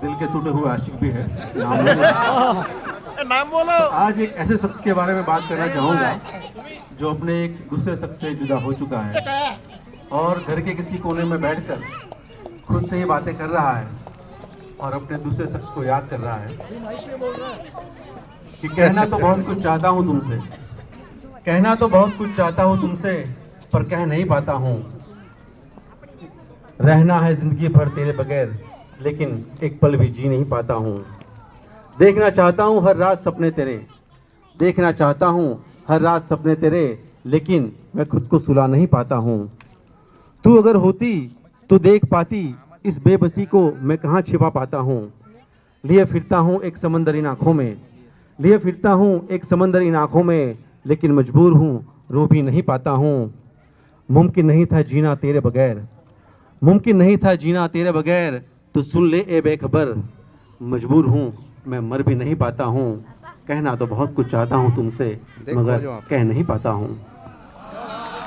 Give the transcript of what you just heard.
दिल के टूटे हुए आशिक भी है, नाम बोलो। तो आज एक ऐसे शख्स के बारे में बात करना चाहूँगा जो अपने एक दूसरे शख्स से जुदा हो चुका है और घर के किसी कोने में बैठकर खुद से ही बातें कर रहा है और अपने दूसरे शख्स को याद कर रहा है कि कहना तो बहुत कुछ चाहता हूँ तुमसे, कहना तो बहुत कुछ चाहता हूँ तुमसे, पर कह नहीं पाता हूँ। रहना है जिंदगी भर तेरे बगैर, लेकिन एक पल भी जी नहीं पाता हूँ। देखना चाहता हूँ हर रात सपने तेरे, देखना चाहता हूँ हर रात सपने तेरे, लेकिन मैं खुद को सुला नहीं पाता हूँ। तू अगर होती तो देख पाती इस बेबसी को मैं कहाँ छिपा पाता हूँ। लिए फिरता हूँ एक समंदर इन आँखों में, लिए फिरता हूँ एक समंदर इन आँखों में, लेकिन मजबूर हूँ रो भी नहीं पाता हूँ। मुमकिन नहीं था जीना तेरे बगैर, मुमकिन नहीं था जीना तेरे बगैर, तो सुन ले ए बेखबर, मजबूर हूँ मैं मर भी नहीं पाता हूँ। कहना तो बहुत कुछ चाहता हूँ तुमसे, मगर कह नहीं पाता हूँ।